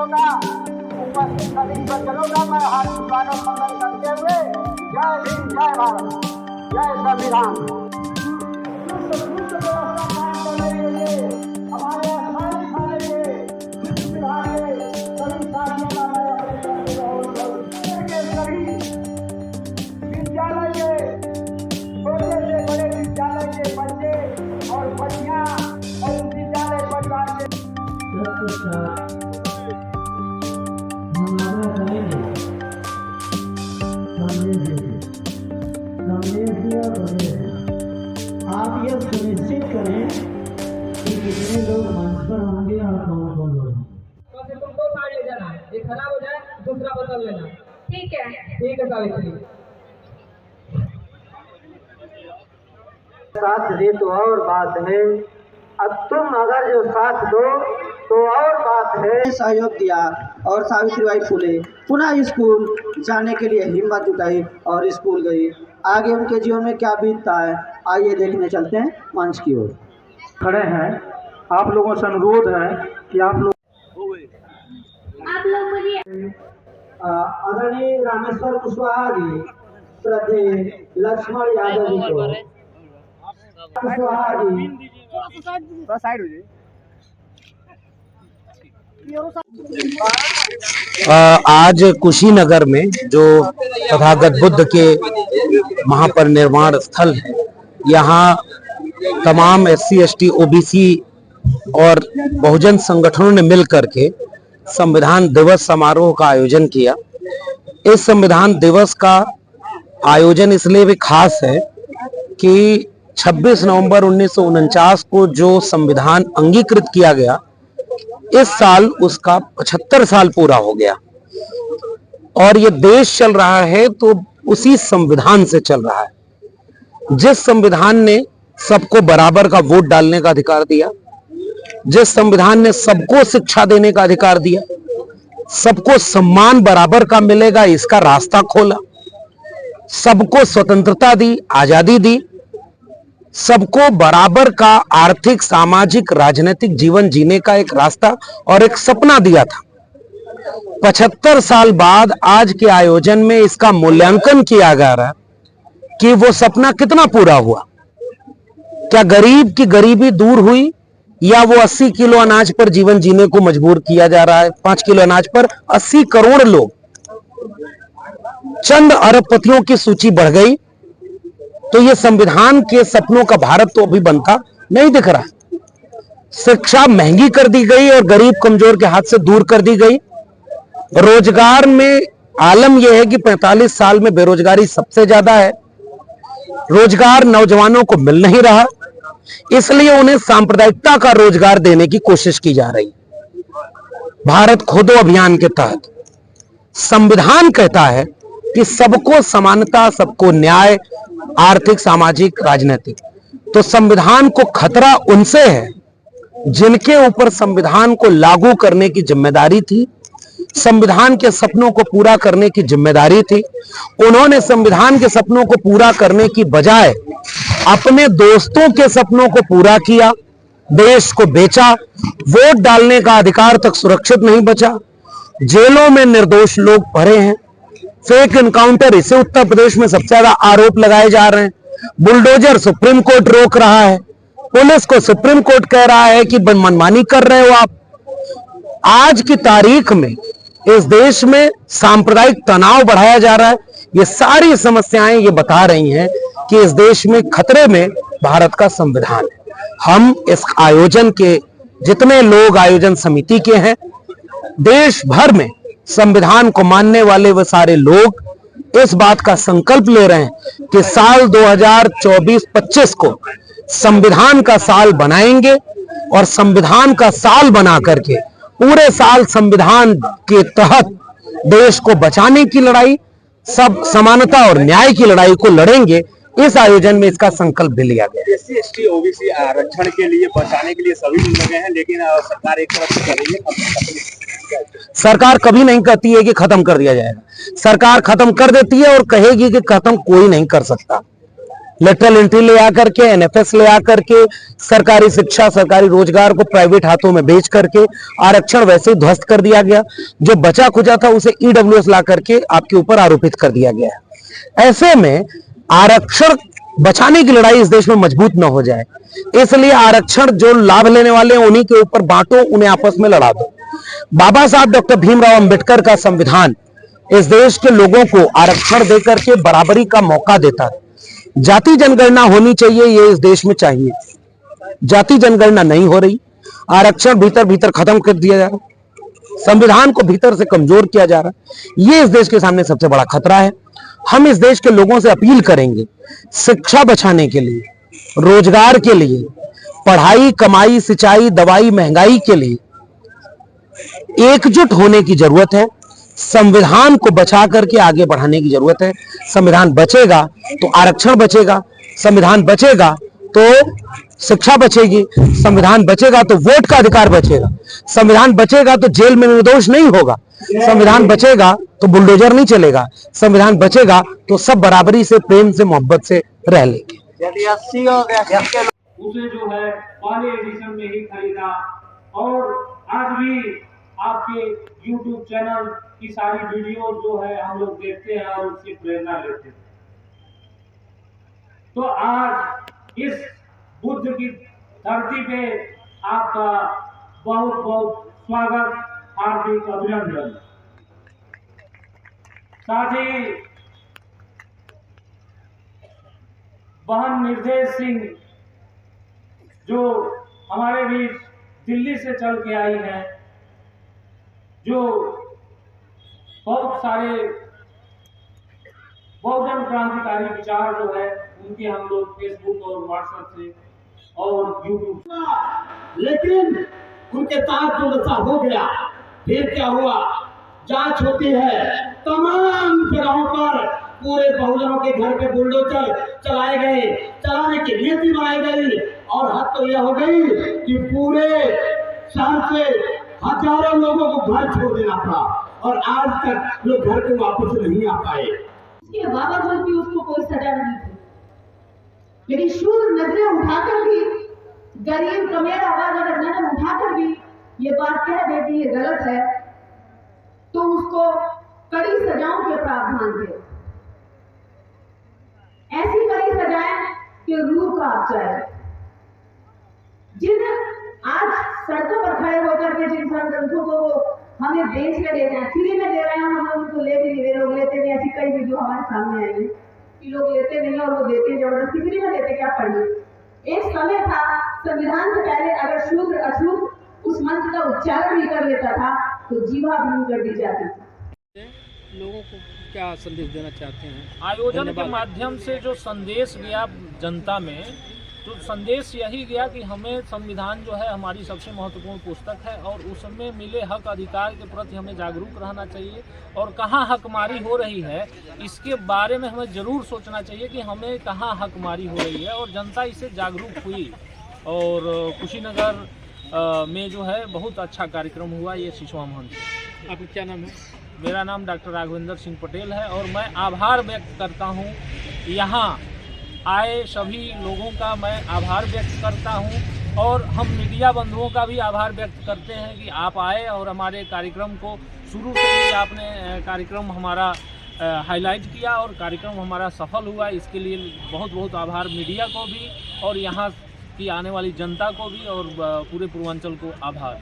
का उपस्थित सभी बच्चों का मैं हार्दिक स्वागत मंगल करते हुए जय हिंद, जय भारत, जय संविधान। हमारे स्थानीय थाने के विभाग के सभी साथियों का मैं अपने सभी विद्यालय के छोटे से बड़े विद्यालय के बच्चे और बच्चियां और विद्यालय परिवार के आप यह सुनिश्चित करें कि कितने लोग मंच पर होंगे और कौन कौन लोग। तो फिर तुम 2 साइड ले जाना, एक खराब हो जाए दूसरा बदल लेना। ठीक है सावित्री। साथ दे तो और बात है, अब तुम अगर जो साथ दो तो और बात है। सहयोग दिया और सावित्रीबाई फुले पुनः स्कूल जाने के लिए हिम्मत जुटाई और स्कूल गई। आगे उनके जीवन में क्या बीतता है, आइए देखने चलते हैं मंच की ओर। खड़े हैं, आप लोगों से अनुरोध है कि आप लोग बोलिए। आदरणीय रामेश्वर कुशवाहा जी, श्रद्धेय लक्ष्मण यादव जी को कुशवाहा जी साइड हो जाए। आज कुशीनगर में जो तथागत बुद्ध के महापरिनिर्वाण स्थल है, यहाँ तमाम SC ST OBC और बहुजन संगठनों ने मिलकर के संविधान दिवस समारोह का आयोजन किया। इस संविधान दिवस का आयोजन इसलिए भी खास है कि 26 नवंबर 1949 को जो संविधान अंगीकृत किया गया, इस साल उसका 75 साल पूरा हो गया और ये देश चल रहा है तो उसी संविधान से चल रहा है। जिस संविधान ने सबको बराबर का वोट डालने का अधिकार दिया, जिस संविधान ने सबको शिक्षा देने का अधिकार दिया, सबको सम्मान बराबर का मिलेगा इसका रास्ता खोला, सबको स्वतंत्रता दी, आजादी दी, सबको बराबर का आर्थिक, सामाजिक, राजनीतिक जीवन जीने का एक रास्ता और एक सपना दिया था। 75 साल बाद आज के आयोजन में इसका मूल्यांकन किया जा रहा है कि वो सपना कितना पूरा हुआ। क्या गरीब की गरीबी दूर हुई या वो 80 किलो अनाज पर जीवन जीने को मजबूर किया जा रहा है। 5 किलो अनाज पर 80 करोड़ लोग, चंद अरबपतियों की सूची बढ़ गई। तो ये संविधान के सपनों का भारत तो अभी बनता नहीं दिख रहा। शिक्षा महंगी कर दी गई और गरीब कमजोर के हाथ से दूर कर दी गई। रोजगार में आलम यह है कि 45 साल में बेरोजगारी सबसे ज्यादा है। रोजगार नौजवानों को मिल नहीं रहा, इसलिए उन्हें सांप्रदायिकता का रोजगार देने की कोशिश की जा रही। भारत खोदो अभियान के तहत संविधान कहता है कि सबको समानता, सबको न्याय, आर्थिक, सामाजिक, राजनीतिक। तो संविधान को खतरा उनसे है जिनके ऊपर संविधान को लागू करने की जिम्मेदारी थी, संविधान के सपनों को पूरा करने की जिम्मेदारी थी। उन्होंने संविधान के सपनों को पूरा करने की बजाय अपने दोस्तों के सपनों को पूरा किया, देश को बेचा, वोट डालने का अधिकार तक सुरक्षित नहीं बचा, जेलों में निर्दोष लोग भरे हैं। फेक एनकाउंटर, इसे उत्तर प्रदेश में सबसे ज्यादा आरोप लगाए जा रहे हैं। बुलडोजर सुप्रीम कोर्ट रोक रहा है, पुलिस को सुप्रीम कोर्ट कह रहा है कि मनमानी कर रहे हो आप। आज की तारीख में इस देश में सांप्रदायिक तनाव बढ़ाया जा रहा है। ये सारी समस्याएं ये बता रही हैं कि इस देश में खतरे में भारत का संविधान है। हम इस आयोजन के जितने लोग आयोजन समिति के हैं, देश भर में संविधान को मानने वाले वो सारे लोग इस बात का संकल्प ले रहे हैं कि साल 2024-25 को संविधान का साल बनाएंगे और संविधान का साल बना करके पूरे साल संविधान के तहत देश को बचाने की लड़ाई, सब समानता और न्याय की लड़ाई को लड़ेंगे। इस आयोजन में इसका संकल्प भी लिया गया। SC ST OBC आरक्षण के लिए, बचाने के लिए सभी लोग लगे हैं, लेकिन सरकार एक तरफ से कर रही है। सरकार कभी नहीं कहती है कि खत्म कर दिया जाएगा। सरकार खत्म कर देती है और कहेगी कि खत्म कोई नहीं कर सकता। लेटरल एंट्री ले आकर के, एनएफएस ले आकर के, सरकारी शिक्षा, सरकारी रोजगार को प्राइवेट हाथों में बेच करके आरक्षण वैसे ही ध्वस्त कर दिया गया। जो बचा खुचा था उसे ईडब्ल्यूएस ला करके आपके ऊपर आरोपित कर दिया गया है। ऐसे में आरक्षण बचाने की लड़ाई इस देश में मजबूत न हो जाए, इसलिए आरक्षण जो लाभ लेने वाले हैं उन्हीं के ऊपर बांटो, उन्हें आपस में लड़ा दो। बाबा साहब डॉक्टर भीमराव अंबेडकर का संविधान इस देश के लोगों को आरक्षण देकर के बराबरी का मौका देता है। जाति जनगणना होनी चाहिए, ये इस देश में चाहिए। जाति जनगणना नहीं हो रही, आरक्षण भीतर भीतर खत्म कर दिया जा रहा है, संविधान को भीतर से कमजोर किया जा रहा है। ये इस देश के सामने सबसे बड़ा खतरा है। हम इस देश के लोगों से अपील करेंगे, शिक्षा बचाने के लिए, रोजगार के लिए, पढ़ाई, कमाई, सिंचाई, दवाई, महंगाई के लिए एकजुट होने की जरूरत है। संविधान को बचा करके आगे बढ़ाने की जरूरत है। संविधान बचेगा तो आरक्षण बचेगा, संविधान बचेगा तो शिक्षा बचेगी, संविधान बचेगा तो वोट का अधिकार बचेगा, संविधान बचेगा तो जेल में निर्दोष नहीं होगा, संविधान बचेगा तो बुलडोजर नहीं चलेगा, संविधान बचेगा तो सब बराबरी से, प्रेम से, मोहब्बत से रह लेंगे। उसे जो है पहले एडिशन में ही खरीदा और आज भी आपके YouTube चैनल की सारी वीडियो जो है हम लोग देखते हैं और उससे प्रेरणा लेते हैं। तो आज इस बुद्ध की धरती पे आपका बहुत बहुत स्वागत, हार्दिक अभिनंदन। साथ ही बहन निर्देश सिंह जो हमारे बीच दिल्ली से चल के आई हैं, जो बहुत सारे बहुजन क्रांतिकारी विचार जो है उनके हम लोग फेसबुक और व्हाट्सएप से और यूट्यूब, लेकिन उनके साथ जो दशा हो गया, फिर क्या हुआ? जांच होती है, तमाम जगहों पर पूरे बहुजनों के घर पे बुलडोजर चलाए गए, चलाने की नीति बनाई गई और हद तो यह हो गई कि पूरे शहर से हजारों लोगों को घर छोड़ देना पड़ा और आज तक लोग घर को वापस नहीं आ पाए। इसके बावजूद भी उसको कोई सजा नहीं थी, लेकिन शूद्र नजरें उठाकर भी, गरीब कमेर आवाज अगर नजर उठाकर भी ये बात कह देती है गलत है, तो उसको कड़ी सजाओं के प्रावधान थे। ऐसी कड़ी सजाएं कि रूह कांप जाए। जिन आज सड़कों पर खड़े होकर के जिन ग्रंथों को वो हमें बेच के दे रहे हैं, फ्री में दे रहे हैं, हम उनको ले भी नहीं रहे, लोग लेते नहीं। ऐसी कई वीडियो हमारे सामने आई है कि लोग लेते नहीं और वो देते जबरदस्ती, फ्री में देते। क्या पढ़िए, एक समय था संविधान से पहले अगर शूद्र अछूत उस मंत्र का उच्चारण भी कर लेता था तो जीवा भंग कर दी जाती थी। लोगों को क्या संदेश देना चाहते हैं? आयोजन के माध्यम से जो संदेश गया जनता में, तो संदेश यही गया कि हमें संविधान जो है हमारी सबसे महत्वपूर्ण पुस्तक है और उसमें मिले हक अधिकार के प्रति हमें जागरूक रहना चाहिए और कहाँ हकमारी हो रही है इसके बारे में हमें ज़रूर सोचना चाहिए कि हमें कहाँ हकमारी हो रही है। और जनता इससे जागरूक हुई और कुशीनगर में जो है बहुत अच्छा कार्यक्रम हुआ। ये शिशुआ महंत। आपका क्या नाम है? मेरा नाम डॉक्टर राघवेंद्र सिंह पटेल है और मैं आभार व्यक्त करता हूँ, यहाँ आए सभी लोगों का मैं आभार व्यक्त करता हूँ और हम मीडिया बंधुओं का भी आभार व्यक्त करते हैं कि आप आए और हमारे कार्यक्रम को शुरू से ही आपने कार्यक्रम हमारा हाईलाइट किया और कार्यक्रम हमारा सफल हुआ। इसके लिए बहुत बहुत आभार मीडिया को भी और यहाँ की आने वाली जनता को भी और पूरे पूर्वांचल को आभार।